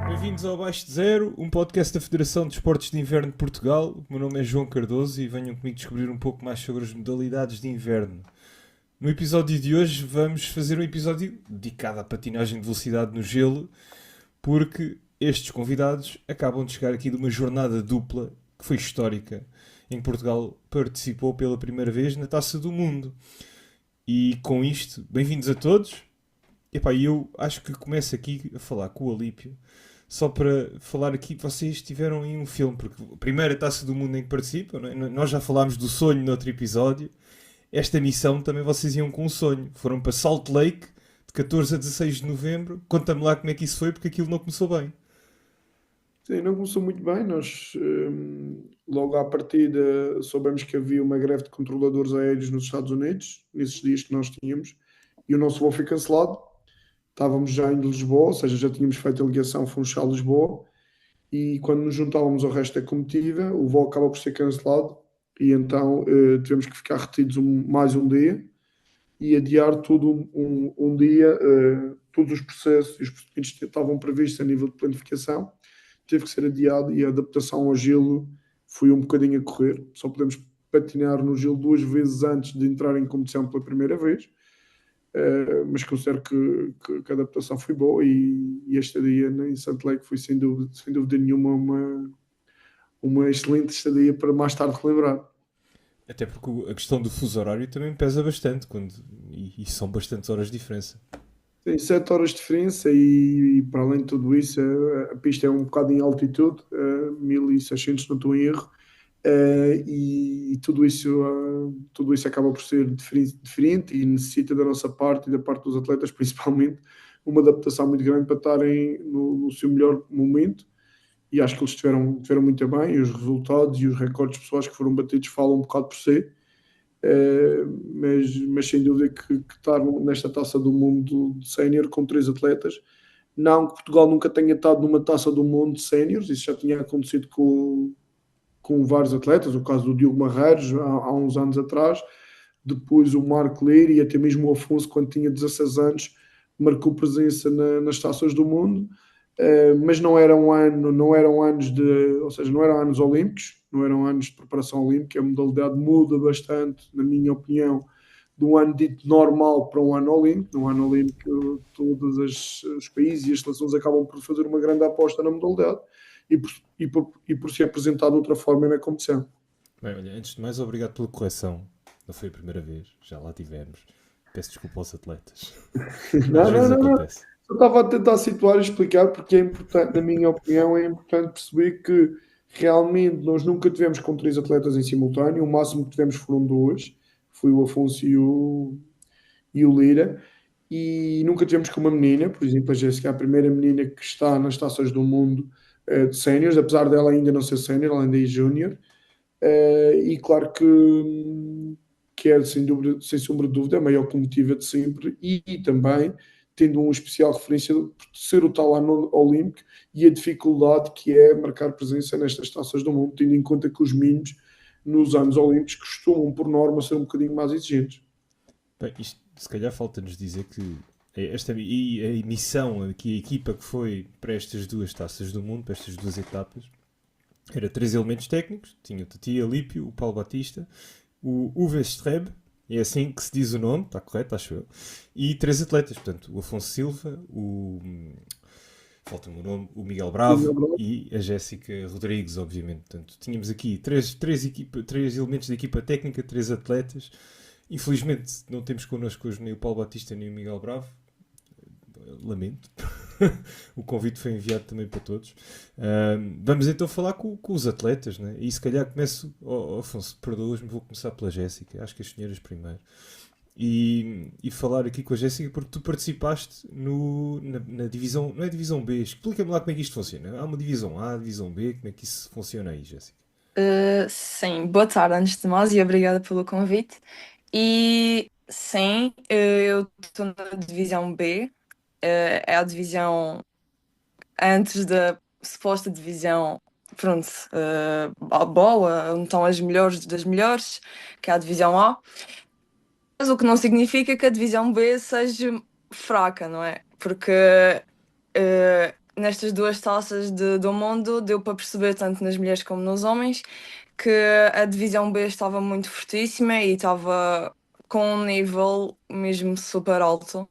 Bem-vindos ao Abaixo de Zero, um podcast da Federação de Esportes de Inverno de Portugal. O meu nome é João Cardoso e venham comigo descobrir um pouco mais sobre as modalidades de inverno. No episódio de hoje vamos fazer um episódio dedicado à patinagem de velocidade no gelo, porque estes convidados acabam de chegar aqui de uma jornada dupla que foi histórica, em que Portugal participou pela primeira vez na Taça do Mundo. E com isto, bem-vindos a todos. Epá, eu acho que começo aqui a falar com o Alípio, só para falar aqui, vocês tiveram aí um filme, porque a primeira Taça do Mundo em que participam, não é? Nós já falámos do sonho no outro episódio, esta missão também vocês iam com um sonho, foram para Salt Lake, de 14 a 16 de novembro, conta-me lá como é que isso foi, porque aquilo não começou bem. Sim, não começou muito bem. Nós, logo à partida, soubemos que havia uma greve de controladores aéreos nos Estados Unidos, nesses dias que nós tínhamos, e o nosso voo foi cancelado. Estávamos já em Lisboa, ou seja, já tínhamos feito a ligação Funchal-Lisboa, e quando nos juntávamos ao resto da comitiva, o voo acaba por ser cancelado, e então tivemos que ficar retidos mais um dia e adiar tudo um dia, todos os processos e os procedimentos que estavam previstos a nível de planificação teve que ser adiado e a adaptação ao gelo foi um bocadinho a correr. Só podemos patinar no gelo 2 vezes antes de entrar em competição pela primeira vez. Mas considero que a adaptação foi boa e este dia em Salt Lake foi sem dúvida nenhuma uma excelente estadia para mais tarde relembrar. Até porque a questão do fuso horário também pesa bastante, e são bastantes horas de diferença. Tem 7 horas de diferença e para além de tudo isso, a pista é um bocado em altitude, 1600, não estou em erro, e tudo isso acaba por ser diferente e necessita da nossa parte e da parte dos atletas, principalmente, uma adaptação muito grande para estarem no seu melhor momento. E acho que eles tiveram muito bem, e os resultados e os recordes pessoais que foram batidos falam um bocado por si. Mas sem dúvida que estar nesta taça do mundo de sénior com 3 atletas, não que Portugal nunca tenha estado numa taça do mundo de séniores, isso já tinha acontecido com vários atletas, o caso do Diogo Marreiros há uns anos atrás, depois o Marco Leiro e até mesmo o Afonso, quando tinha 16 anos, marcou presença nas taças do mundo. Mas não eram anos ou seja, não eram anos olímpicos, não eram anos de preparação olímpica. A modalidade muda bastante, na minha opinião, de um ano dito normal para um ano olímpico. No ano olímpico, todos os países e as seleções acabam por fazer uma grande aposta na modalidade e por se apresentar de outra forma na competição. Bem, olha, antes de mais, obrigado pela correção. Não foi a primeira vez, já lá tivemos. Peço desculpa aos atletas. Às Não, não, vezes não, não. acontece. Eu estava a tentar situar e explicar porque é importante, na minha opinião, é importante perceber que realmente nós nunca tivemos com 3 atletas em simultâneo, o máximo que tivemos foram 2, foi o Afonso e o Lira, e nunca tivemos com uma menina, por exemplo, a Jéssica é a primeira menina que está nas taças do mundo de séniores, apesar dela ainda não ser sénior, ela ainda é júnior. E claro que é, sem sombra de dúvida, a maior comitiva de sempre e também tendo um especial referência por ser o tal ano olímpico e a dificuldade que é marcar presença nestas taças do mundo, tendo em conta que os meninos nos anos olímpicos costumam, por norma, ser um bocadinho mais exigentes. Bem, isto, se calhar falta-nos dizer que e a emissão, aqui, a equipa que foi para estas duas taças do mundo, para estas duas etapas, era 3 elementos técnicos. Tinha o Tati Alípio, o Paulo Batista, o Uwe Streb, é assim que se diz o nome, está correto, acho eu, e 3 atletas, portanto, o Afonso Silva, falta-me o nome, o Miguel Bravo e a Jéssica Rodrigues, obviamente. Portanto, tínhamos aqui três elementos da equipa técnica, 3 atletas. Infelizmente não temos connosco hoje nem o Paulo Batista nem o Miguel Bravo. Lamento. O convite foi enviado também para todos. Vamos então falar com os atletas, né? E se calhar começo, Afonso, perdoas-me, vou começar pela Jéssica, acho que as senhoras primeiro. E falar aqui com a Jéssica porque tu participaste na divisão, não é divisão B, explica-me lá como é que isto funciona. Há uma divisão A, divisão B, como é que isso funciona aí, Jéssica? Sim, boa tarde antes de mais e obrigada pelo convite. E sim, eu estou na divisão B, é a divisão antes da suposta divisão pronto, boa, onde estão as melhores das melhores, que é a divisão A. Mas o que não significa que a divisão B seja fraca, não é? Porque nestas duas taças do mundo deu para perceber, tanto nas mulheres como nos homens, que a divisão B estava muito fortíssima e estava com um nível mesmo super alto.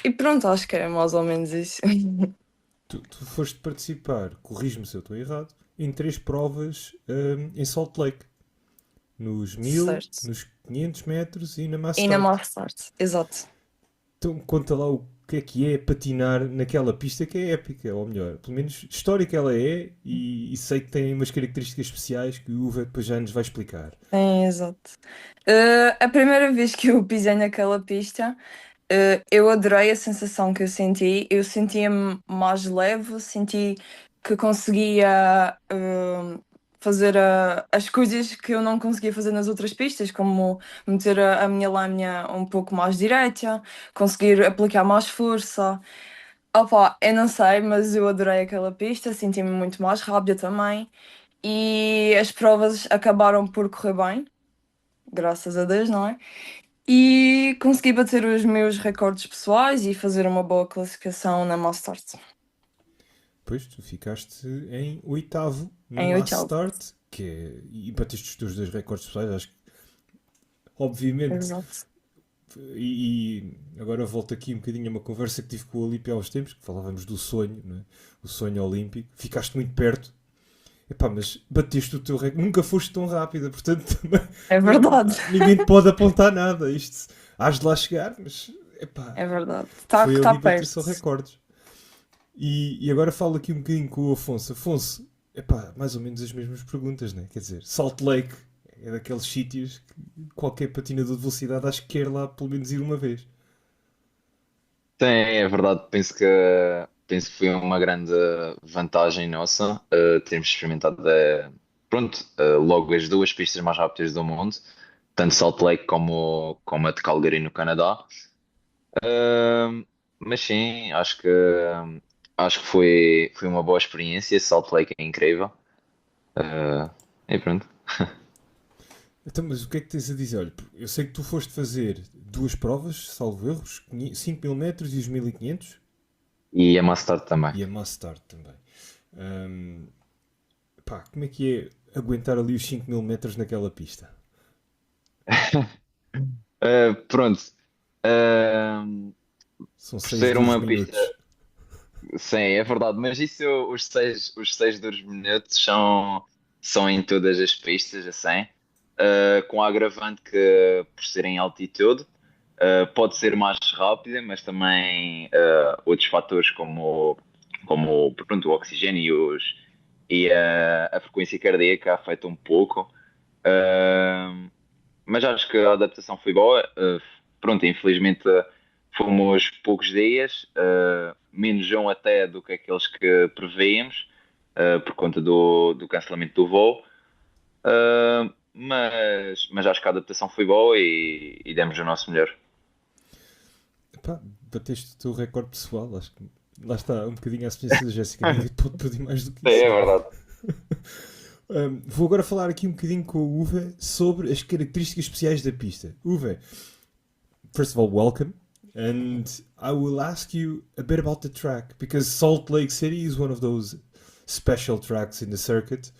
E pronto, acho que era mais ou menos isso. Tu foste participar, corrijo-me se eu estou errado, em 3 provas em Salt Lake. Nos 1000, Certo. nos 500 metros e na Mass E na Start. Mass Start, exato. Então conta lá o que é patinar naquela pista que é épica, ou melhor, pelo menos histórica ela é, e sei que tem umas características especiais que o Uva depois já nos vai explicar. É, exato. A primeira vez que eu pisei naquela pista, eu adorei a sensação que eu senti. Eu sentia-me mais leve, senti que conseguia fazer as coisas que eu não conseguia fazer nas outras pistas, como meter a minha lâmina um pouco mais direita, conseguir aplicar mais força. Opa, eu não sei, mas eu adorei aquela pista, senti-me muito mais rápida também. E as provas acabaram por correr bem, graças a Deus, não é? E consegui bater os meus recordes pessoais e fazer uma boa classificação na Mass Start, Depois tu ficaste em oitavo na em Mass oitavo. Start, e bateste os teus 2 recordes pessoais, acho que, obviamente, Exato. e agora volto aqui um bocadinho a uma conversa que tive com o Olímpio há uns tempos, que falávamos do sonho, não é? O sonho olímpico, ficaste muito perto. Epá, mas bateste o teu recorde, nunca foste tão rápida, portanto também É verdade, ninguém te pode apontar nada. Isto, hás de lá chegar, mas epá, é verdade. foi Tá ali bater perto. só recordes. E agora falo aqui um bocadinho com o Afonso. Afonso, epá, mais ou menos as mesmas perguntas, né? Quer dizer, Salt Lake é daqueles sítios que qualquer patinador de velocidade acho que quer lá pelo menos ir uma vez. Sim, é verdade. Penso que foi uma grande vantagem nossa termos experimentado pronto, logo as duas pistas mais rápidas do mundo, tanto Salt Lake como a de Calgary no Canadá. Uh, mas sim, acho que foi uma boa experiência. Salt Lake é incrível. Uh, e pronto. Então, mas o que é que tens a dizer? Olha, eu sei que tu foste fazer 2 provas, salvo erros, 5.000 metros e os 1.500 E a Master também. e a Mass Start também. Ahm, Pá, como é que é aguentar ali os 5.000 metros naquela pista? Pronto. Uh, São por 6 ser duros uma pista. minutos. Sim, é verdade, mas isso, os seis duros minutos são em todas as pistas, assim, com a agravante que, por ser em altitude, pode ser mais rápida, mas também outros fatores como pronto, o oxigênio e a frequência cardíaca afetam um pouco. Uh, mas acho que a adaptação foi boa. Pronto, infelizmente fomos poucos dias, menos um até do que aqueles que prevíamos, por conta do cancelamento do voo. Mas acho que a adaptação foi boa e demos o nosso melhor. Pá, bateste o teu recorde pessoal. Acho que lá está um bocadinho à semelhança da Jéssica. Ninguém pode pedir mais do que É, isso. é verdade. Vou agora falar aqui um bocadinho com o Uwe sobre as características especiais da pista. Uwe, first of all, welcome. And I will ask you a bit about the track because Salt Lake City is one of those special tracks in the circuit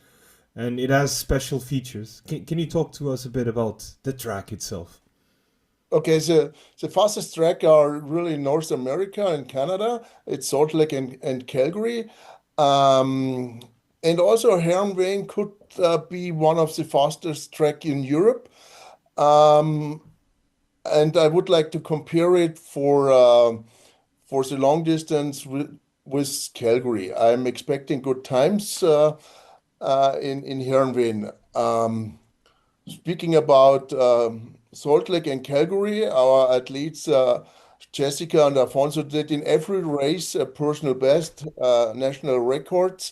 and it has special features. Can you talk to us a bit about the track itself? Okay, the fastest track are really North America and Canada. It's Salt Lake and Calgary. Um, and also Herrenwegen could be one of the fastest track in Europe. Um, and I would like to compare it for the long distance with Calgary. I'm expecting good times in Herrenwegen. Speaking about Salt Lake and Calgary, our athletes Jessica and Alfonso did in every race a personal best, national records,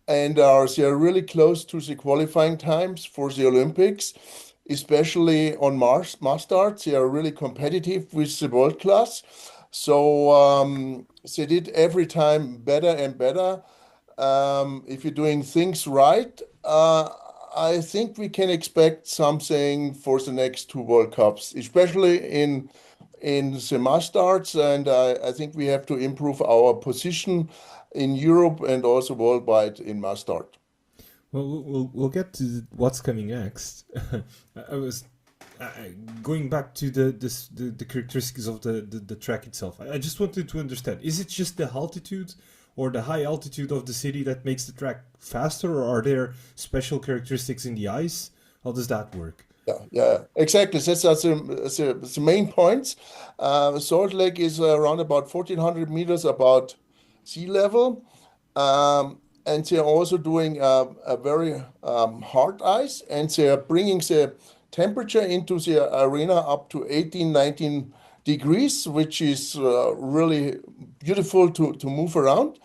and they are really close to the qualifying times for the Olympics, especially on mass starts. They are really competitive with the world class. So they did every time better and better. if you're doing things right, I think we can expect something for the next two World Cups, especially in the mass starts. And I think we have to improve our position in Europe and also worldwide in mass start. Well, we'll get to what's coming next. I was going back to the characteristics of the track itself. I just wanted to understand: is it just the altitude or the high altitude of the city that makes the track faster, or are there special characteristics in the ice? How does that work? Yeah, exactly. That's the main points. Salt Lake is around about 1,400 meters above sea level. And they're also doing a very hard ice, and they're bringing the temperature into the arena up to 18, 19 degrees, which is really beautiful to move around.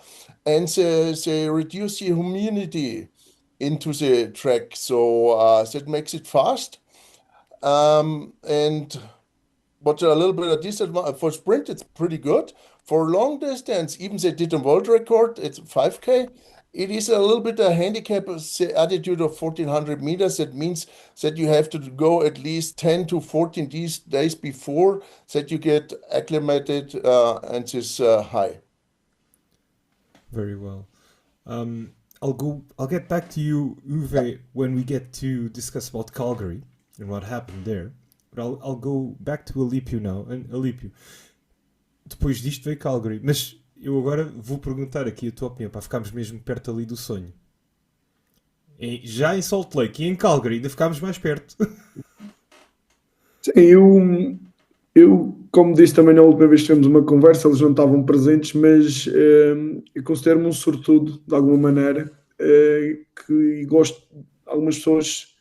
And they reduce the humidity into the track, so that makes it fast. And but a little bit of disadvantage for sprint, it's pretty good. For long distance, even they did a world record, it's 5K. It is a little bit a handicap, the altitude of 1,400 meters. That means that you have to go at least 10 to 14 days before that you get acclimated and this high. Very well. I'll get back to you, Uwe, when we get to discuss about Calgary and what happened there. But I'll go back to Alípio now. And Alípio, depois disto veio Calgary, mas eu agora vou perguntar aqui a tua opinião, para ficarmos mesmo perto ali do sonho. Já em Salt Lake e em Calgary ainda ficámos mais perto. Sim, eu, como disse também na última vez que tivemos uma conversa, eles não estavam presentes, mas eu considero-me um sortudo, de alguma maneira, que gosto, algumas pessoas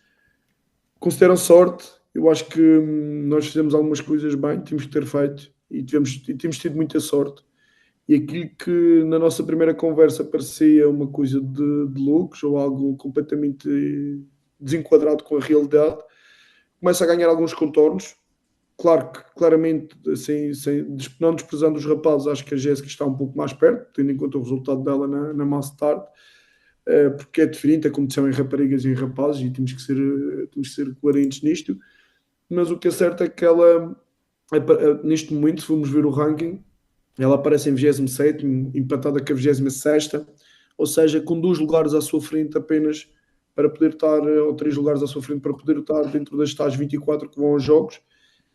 consideram sorte. Eu acho que nós fizemos algumas coisas bem, tínhamos que ter feito, e temos tido muita sorte. E aquilo que na nossa primeira conversa parecia uma coisa de loucos ou algo completamente desenquadrado com a realidade, começa a ganhar alguns contornos. Claro que, claramente, assim, não desprezando os rapazes, acho que a Jéssica está um pouco mais perto, tendo em conta o resultado dela na Mass Start, porque é diferente a competição em raparigas e em rapazes, e temos que ser coerentes nisto. Mas o que é certo é que ela, neste momento, se formos ver o ranking, ela aparece em 27º, empatada com a 26ª, ou seja, com 2 lugares à sua frente apenas para poder estar, ou 3 lugares à sua frente para poder estar dentro das tais 24 que vão aos jogos,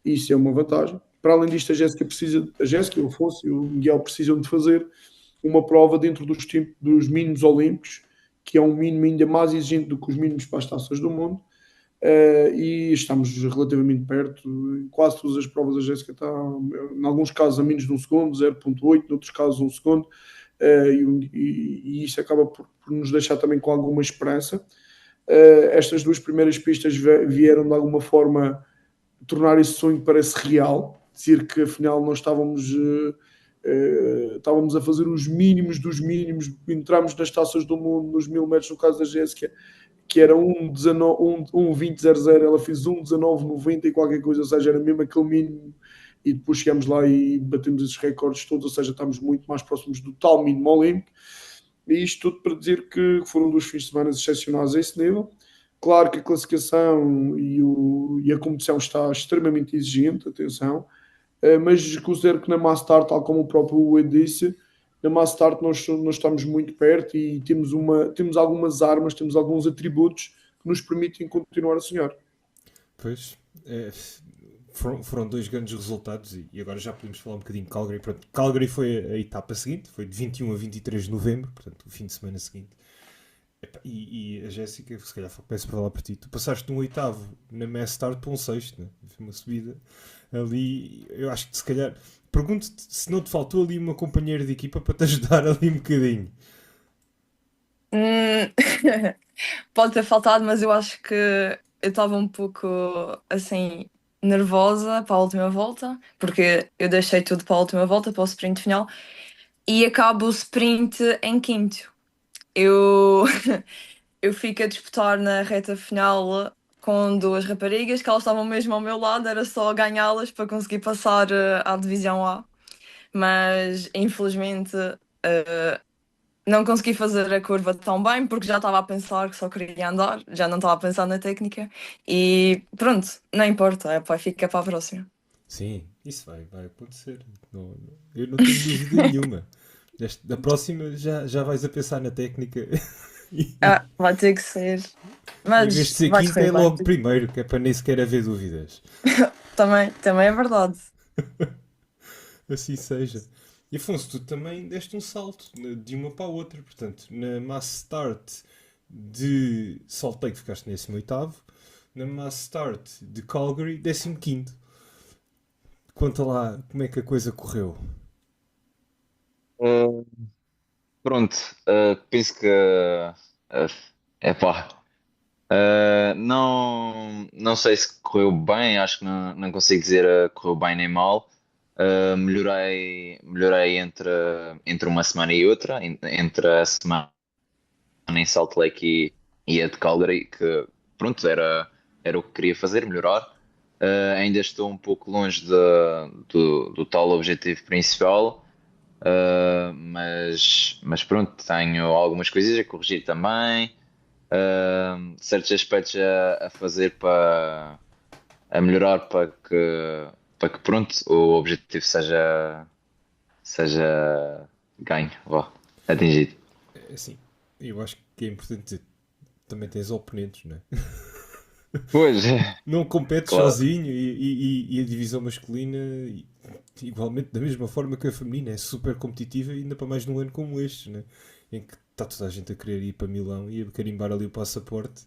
e isso é uma vantagem. Para além disto, a Jéssica, o Afonso e o Miguel precisam de fazer uma prova dentro dos mínimos olímpicos, que é um mínimo ainda mais exigente do que os mínimos para as taças do mundo. E estamos relativamente perto. Em quase todas as provas a Jéssica está, em alguns casos, a menos de 1 segundo, 0,8, em outros casos 1 segundo, e isso acaba por nos deixar também com alguma esperança. Estas 2 primeiras pistas vieram de alguma forma tornar esse sonho parece real, dizer que afinal nós estávamos a fazer os mínimos dos mínimos, entramos nas taças do mundo, nos 1000 metros, no caso da Jéssica, que era 1,20,00, ela fez 1,19,90 e qualquer coisa, ou seja, era mesmo aquele mínimo, e depois chegamos lá e batemos esses recordes todos, ou seja, estamos muito mais próximos do tal mínimo olímpico, e isto tudo para dizer que foram 2 fins de semana excepcionais a esse nível. Claro que a classificação e a competição está extremamente exigente, atenção, mas considero que na Mass Start, tal como o próprio Uwe disse, na Mass Start nós estamos muito perto e temos algumas armas, temos alguns atributos que nos permitem continuar a sonhar. Pois, foram 2 grandes resultados e agora já podemos falar um bocadinho de Calgary. Pronto, Calgary foi a etapa seguinte, foi de 21 a 23 de novembro, portanto o fim de semana seguinte. E a Jéssica, se calhar começo por falar para ti, tu passaste de um 8º na Mass Start para um 6º, né? Foi uma subida ali, eu acho que se calhar, pergunto-te se não te faltou ali uma companheira de equipa para te ajudar ali um bocadinho. Pode ter faltado, mas eu acho que eu estava um pouco assim nervosa para a última volta, porque eu deixei tudo para a última volta, para o sprint final, e acabo o sprint em 5º. Eu fico a disputar na reta final com 2 raparigas que elas estavam mesmo ao meu lado, era só ganhá-las para conseguir passar à divisão A, mas infelizmente não consegui fazer a curva tão bem porque já estava a pensar que só queria andar, já não estava a pensar na técnica e pronto, não importa, fica para a próxima. Sim, isso vai acontecer. Eu não tenho dúvida nenhuma. Da próxima já vais a pensar na técnica e, Vai ter que ser, e em vez de mas ser vai quinta é correr bem. logo primeiro, que é para nem sequer haver dúvidas. Também é verdade. Assim seja. E Afonso, tu também deste um salto de uma para a outra. Portanto, na Mass Start de Salt Lake ficaste em 18º, na Mass Start de Calgary, 15º. Conta lá como é que a coisa correu. Uh, Pronto, penso que é pá. Não sei se correu bem, acho que não consigo dizer correu bem nem mal. Melhorei entre uma semana e outra, entre a semana em Salt Lake e a de Calgary, que pronto, era o que queria fazer, melhorar. Ainda estou um pouco longe do tal objetivo principal, mas pronto, tenho algumas coisas a corrigir também, certos aspectos a fazer a melhorar para que pronto, o objetivo seja ganho, vá, atingido. Assim, eu acho que é importante dizer, também tens oponentes, não é? Pois, Não competes claro. sozinho e a divisão masculina, igualmente da mesma forma que a feminina, é super competitiva, ainda para mais num ano como este, né? Em que está toda a gente a querer ir para Milão e a carimbar ali o passaporte,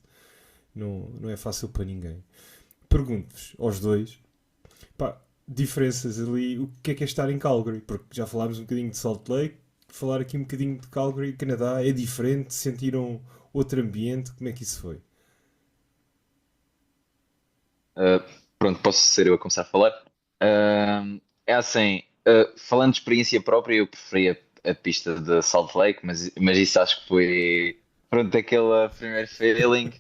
não é fácil para ninguém. Pergunto-vos aos dois, pá, diferenças ali, o que é estar em Calgary? Porque já falámos um bocadinho de Salt Lake, falar aqui um bocadinho de Calgary, Canadá, é diferente? Sentiram outro ambiente? Como é que isso foi? Uh, Pronto, posso ser eu a começar a falar. É assim, falando de experiência própria, eu preferia a pista de Salt Lake, mas isso acho que foi, pronto, aquele primeiro feeling.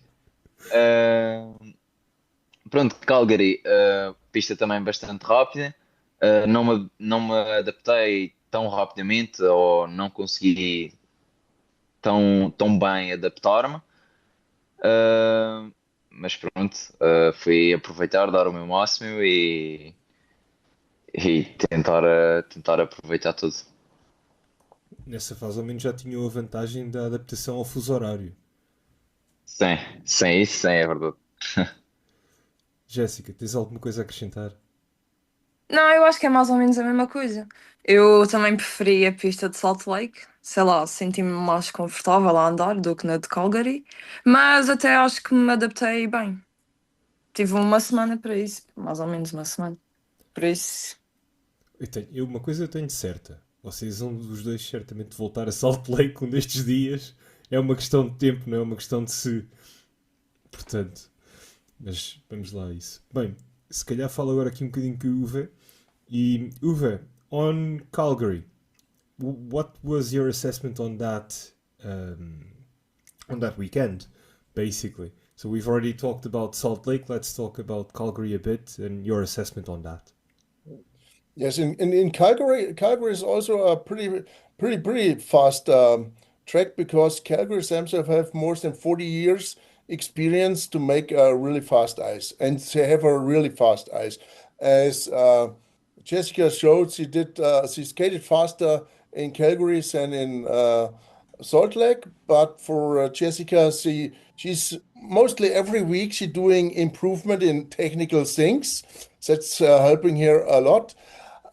Uh, Pronto, Calgary, pista também bastante rápida. Não me adaptei tão rapidamente ou não consegui tão bem adaptar-me. Uh, mas pronto, fui aproveitar, dar o meu máximo e tentar aproveitar tudo. Nessa fase, ao menos já tinham a vantagem da adaptação ao fuso horário. Sem isso, sem é verdade. Jéssica, tens alguma coisa a acrescentar? Não, eu acho que é mais ou menos a mesma coisa. Eu também preferi a pista de Salt Lake, sei lá, senti-me mais confortável a andar do que na de Calgary, mas até acho que me adaptei bem. Tive uma semana para isso, mais ou menos uma semana. Por isso, Uma coisa eu tenho certa. Vocês vão os dois certamente voltar a Salt Lake um destes dias. É uma questão de tempo, não é uma questão de se. Portanto, mas vamos lá a isso. Bem, se calhar falo agora aqui um bocadinho com o Uwe. E Uwe, on Calgary, what was your assessment um, on that weekend, basically? So we've already talked about Salt Lake. Let's talk about Calgary a bit and your assessment on that. Yes, in Calgary, Calgary is also a pretty fast track because Calgary themselves have more than 40 years experience to make a really fast ice, and they have a really fast ice. As Jessica showed, she skated faster in Calgary than in Salt Lake, but for Jessica, she's mostly every week she doing improvement in technical things. That's helping her a lot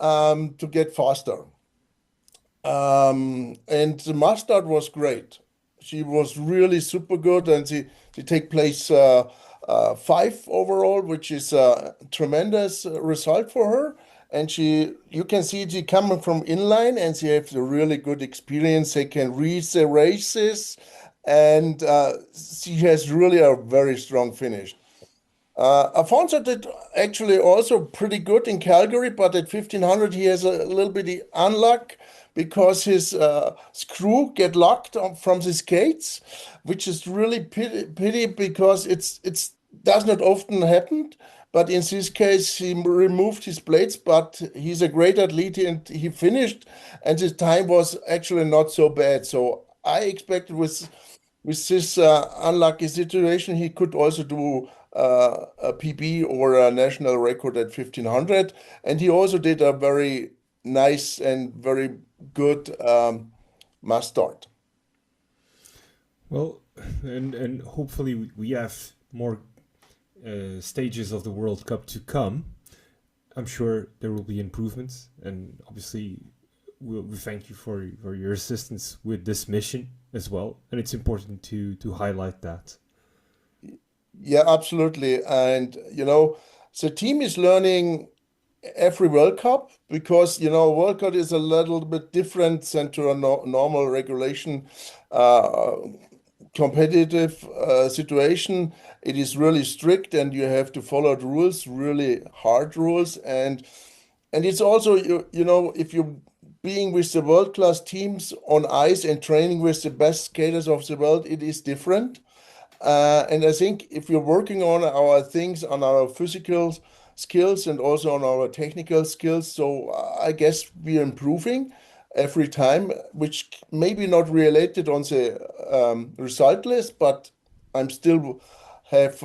to get faster. And the mustard was great. She was really super good, and she take place 5 overall, which is a tremendous result for her. And you can see she coming from inline, and she has a really good experience. They can read the races, and she has really a very strong finish. Afonso did actually also pretty good in Calgary, but at 1500 he has a little bit of unluck because his screw get locked from the skates, which is really pity because it's does not often happen. But in this case, he removed his blades, but he's a great athlete and he finished, and his time was actually not so bad. So I expected with this unlucky situation, he could also do a PB or a national record at 1500, and he also did a very nice and very good mass start. Well, and hopefully we have more stages of the World Cup to come. I'm sure there will be improvements, and obviously we thank you for your assistance with this mission as well, and it's important to highlight that. Yeah, absolutely. And the team is learning every World Cup because World Cup is a little bit different than to a normal regulation competitive situation. It is really strict, and you have to follow the rules, really hard rules, and it's also if you're being with the world-class teams on ice and training with the best skaters of the world, it is different. And I think if we're working on our things, on our physical skills and also on our technical skills, so I guess we're improving every time, which maybe not related on the result list, but I'm still have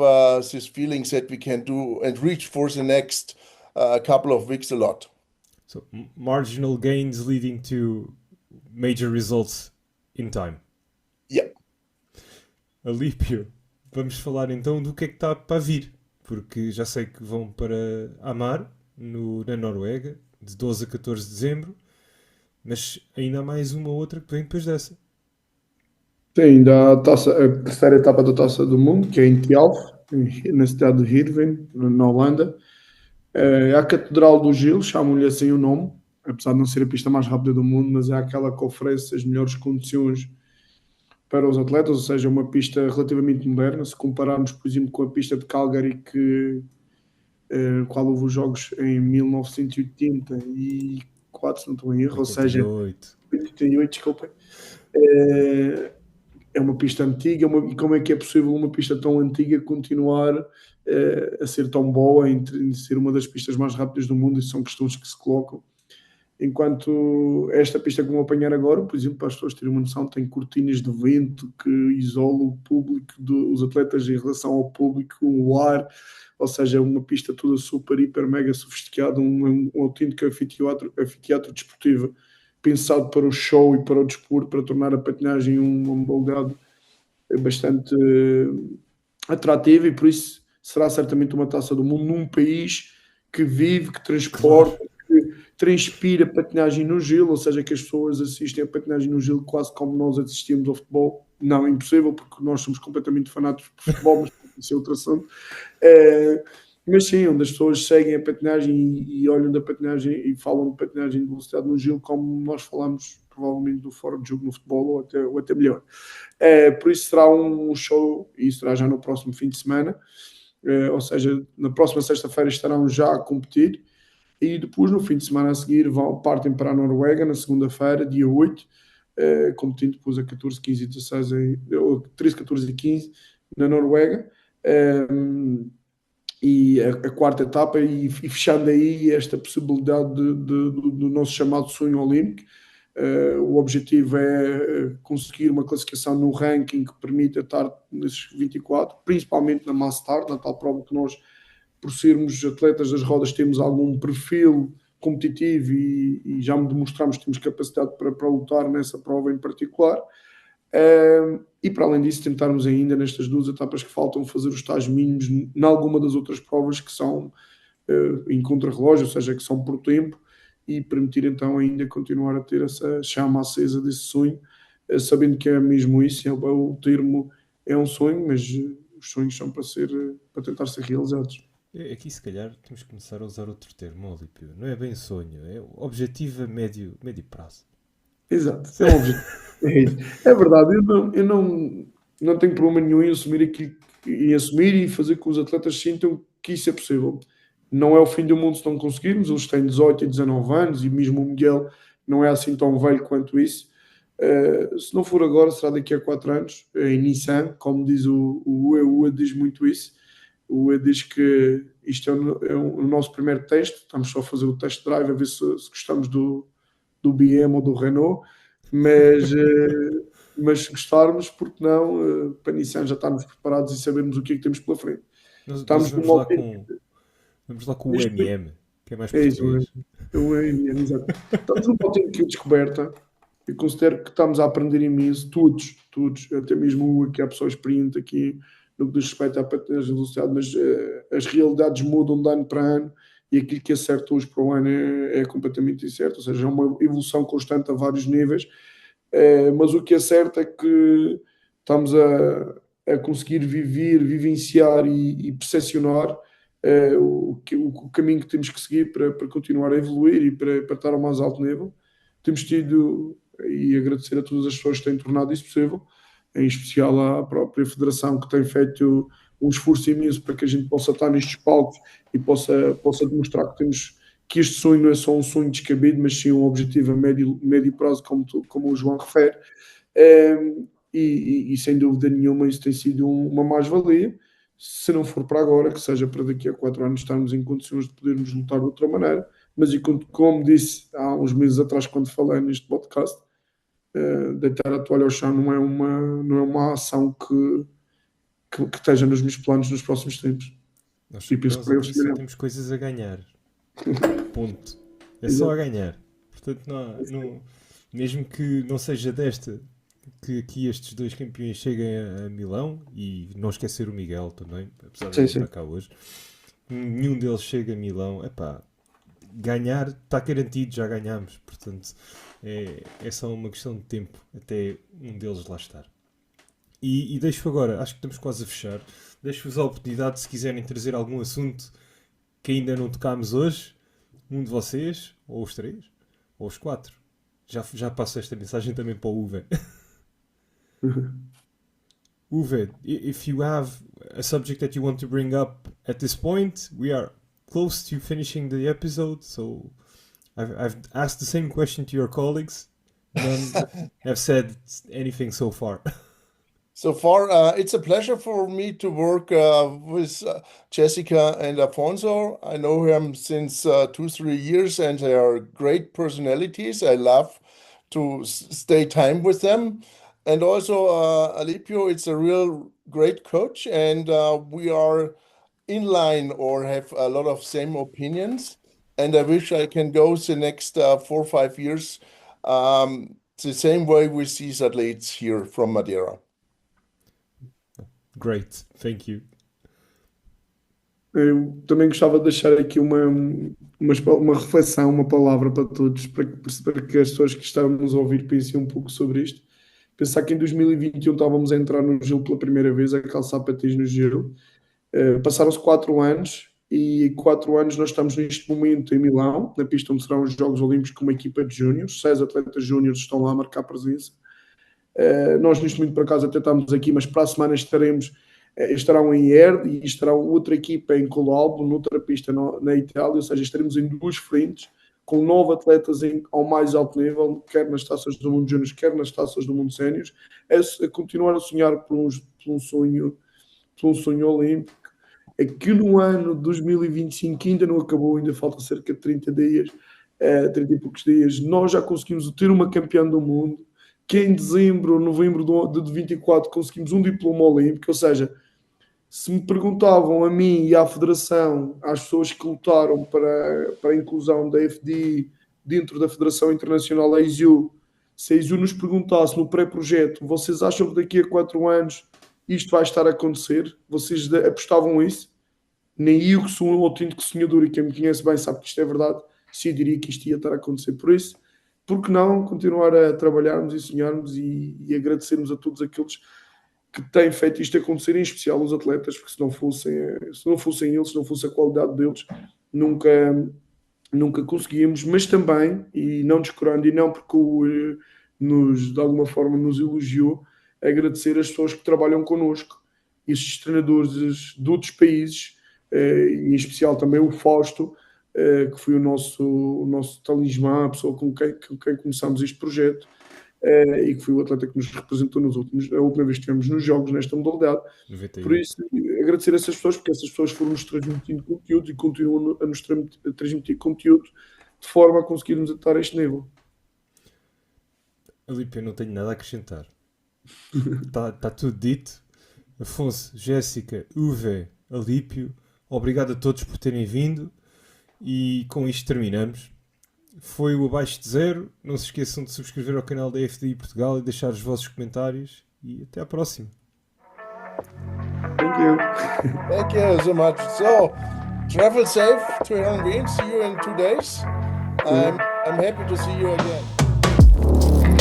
this feeling that we can do and reach for the next couple of weeks a lot. So marginal gains leading to major results in time. Yeah. Alípio, vamos falar então do que é que está para vir, porque já sei que vão para Hamar, na Noruega, de 12 a 14 de dezembro, mas ainda há mais uma outra que vem depois dessa. Sim, ainda há a terceira etapa da Taça do Mundo, que é em Tialf, na cidade de Heerenveen, na Holanda. É a Catedral do Gil, chamam-lhe assim o nome, apesar de não ser a pista mais rápida do mundo, mas é aquela que oferece as melhores condições para os atletas, ou seja, uma pista relativamente moderna. Se compararmos, por exemplo, com a pista de Calgary, qual houve os jogos em 1984, se não estou em erro, 88. Ou seja, 88, desculpem. É uma pista antiga, e como é que é possível uma pista tão antiga continuar a ser tão boa, em ser uma das pistas mais rápidas do mundo? Isso são questões que se colocam. Enquanto esta pista que vão apanhar agora, por exemplo, para as pessoas terem uma noção, tem cortinas de vento que isolam o público, os atletas em relação ao público, o ar, ou seja, uma pista toda super, hiper, mega sofisticada, um autêntico anfiteatro desportivo, pensado para o show e para o desporto, para tornar a patinagem uma modalidade bastante atrativa, e por isso será certamente uma Taça do Mundo num país que vive, que transporta, que transpira patinagem no gelo, ou seja, que as pessoas assistem a patinagem no gelo quase como nós assistimos ao futebol. Não, impossível, porque nós somos completamente fanáticos por futebol, mas isso é outro assunto. Mas sim, onde as pessoas seguem a patinagem e olham da patinagem e falam de patinagem de velocidade no gelo, como nós falamos provavelmente do fora de jogo no futebol, ou até melhor. Por isso será um show, e será já no próximo fim de semana, ou seja, na próxima sexta-feira estarão já a competir, e depois no fim de semana a seguir partem para a Noruega, na segunda-feira, dia 8, competindo depois a 14, 15 e 16, 13, 14 e 15 na Noruega. E a quarta etapa, e fechando aí esta possibilidade do nosso chamado sonho olímpico. O objetivo é conseguir uma classificação no ranking que permita estar nesses 24, principalmente na Mass Start, na tal prova que nós, por sermos atletas das rodas, temos algum perfil competitivo e já demonstramos que temos capacidade para lutar nessa prova em particular. E para além disso, tentarmos ainda nestas duas etapas que faltam fazer os tais mínimos em alguma das outras provas que são em contrarrelógio, ou seja, que são por tempo, e permitir então ainda continuar a ter essa chama acesa desse sonho, sabendo que é mesmo isso. O termo é um sonho, mas os sonhos são para tentar ser realizados. Aqui se calhar temos que começar a usar outro termo, Alípio. Não é bem sonho, é objetivo a médio prazo. Exato, é um objetivo. É verdade, eu não tenho problema nenhum em assumir e fazer com que os atletas sintam que isso é possível. Não é o fim do mundo se não conseguirmos. Eles têm 18 e 19 anos, e mesmo o Miguel não é assim tão velho quanto isso. Se não for agora, será daqui a 4 anos, em Nissan, como diz o UE, diz muito isso. O UE diz que isto é o nosso primeiro teste, estamos só a fazer o test drive, a ver se gostamos do BM ou do Renault, mas mas se gostarmos, porque não, para iniciar já estarmos preparados e sabermos o que é que temos pela frente. Nós Estamos vamos numa lá autêntica. vamos lá com o Neste momento, MM, que é mais é isso, português. exato. Estamos numa autêntica descoberta. Eu considero que estamos a aprender imenso, todos, até mesmo aqui há pessoas experientes aqui no que diz respeito à patinação de velocidade, mas as realidades mudam de ano para ano e aquilo que acerta hoje para o ano é completamente incerto, ou seja, é uma evolução constante a vários níveis. Mas o que é certo é que estamos a conseguir vivenciar e percepcionar o caminho que temos que seguir para continuar a evoluir e para estar ao mais alto nível. Temos tido, e agradecer a todas as pessoas que têm tornado isso possível, em especial à própria Federação, que tem feito um esforço imenso para que a gente possa estar nestes palcos e possa demonstrar que este sonho não é só um sonho descabido, mas sim um objetivo a médio prazo, como o João refere. E sem dúvida nenhuma isso tem sido uma mais-valia. Se não for para agora, que seja para daqui a 4 anos estarmos em condições de podermos lutar de outra maneira. Mas como disse há uns meses atrás, quando falei neste podcast, deitar a toalha ao chão não é uma ação que esteja nos meus planos nos próximos tempos. E penso Nós que para aqui eles só também temos coisas a ganhar. Ponto. É não. só a Exato. ganhar. Portanto, mesmo que não seja desta, que aqui estes dois campeões cheguem a Milão, e não esquecer o Miguel também, apesar de Sim, ele sim. estar cá hoje, nenhum deles chega a Milão. Epá, ganhar está garantido, já ganhámos. Portanto, é só uma questão de tempo até um deles lá estar. E deixo agora, acho que estamos quase a fechar, deixo-vos a oportunidade, se quiserem trazer algum assunto que ainda não tocámos hoje, um de vocês, ou os três, ou os quatro. Já passo esta mensagem também para o Uwe. Uwe, if you have a subject that you want to bring up at this point, we are close to finishing the episode, so I've asked the same question to your colleagues. None have said anything so far. So far, it's a pleasure for me to work with Jessica and Afonso. I know him since 2, 3 years, and they are great personalities. I love to stay time with them. And also, Alipio, it's a real great coach, and we are in line or have a lot of same opinions. And I wish I can go the next 4, 5 years the same way with these athletes here from Madeira. Great, thank you. Eu também gostava de deixar aqui uma reflexão, uma palavra para todos, para que as pessoas que estamos a ouvir pensem um pouco sobre isto. Pensar que em 2021 estávamos a entrar no gelo pela primeira vez, a calçar patins no gelo. Passaram-se 4 anos e 4 anos nós estamos neste momento em Milão, na pista onde serão os Jogos Olímpicos, com uma equipa de júniores. 6 atletas júniores estão lá a marcar presença. Nós neste momento por acaso até estamos aqui, mas para a semana estarão em Erd e estará outra equipa em Colalbo, noutra pista na Itália, ou seja, estaremos em 2 frentes, com 9 atletas ao mais alto nível, quer nas taças do mundo júnior, quer nas taças do mundo sénior, a continuar a sonhar por um sonho olímpico. Aqui no ano de 2025, que ainda não acabou, ainda falta cerca de 30 dias, 30 e poucos dias, nós já conseguimos ter uma campeã do mundo, que em dezembro, novembro de 24 conseguimos um diploma olímpico. Ou seja, se me perguntavam a mim e à Federação, às pessoas que lutaram para a inclusão da FDI dentro da Federação Internacional da ISU, se a ISU nos perguntasse no pré-projeto, vocês acham que daqui a 4 anos isto vai estar a acontecer? Vocês apostavam isso? Nem eu, que sou um autêntico sonhador e quem me conhece bem sabe que isto é verdade, se eu diria que isto ia estar a acontecer. Por isso, por que não continuar a trabalharmos e sonharmos e agradecermos a todos aqueles que têm feito isto acontecer, em especial os atletas, porque se não fossem eles, se não fosse a qualidade deles, nunca conseguíamos. Mas também, e não descurando, e não porque de alguma forma nos elogiou, agradecer as pessoas que trabalham connosco, esses treinadores de outros países, e em especial também o Fausto, que foi o nosso talismã, a pessoa com quem começámos este projeto, e que foi o atleta que nos representou a última vez que estivemos nos jogos nesta modalidade. 91. Por isso, agradecer a essas pessoas, porque essas pessoas foram-nos transmitindo conteúdo e continuam a nos transmitir conteúdo de forma a conseguirmos estar a este nível. Alipe, eu não tenho nada a acrescentar. Está tudo dito. Afonso, Jéssica, Uwe, Alípio, obrigado a todos por terem vindo e com isto terminamos. Foi o Abaixo de Zero. Não se esqueçam de subscrever ao canal da FDI Portugal e deixar os vossos comentários e até à próxima. Thank you. Thank you so much. So, travel safe to Herrenwien. See you in 2 days. I'm happy to see you again.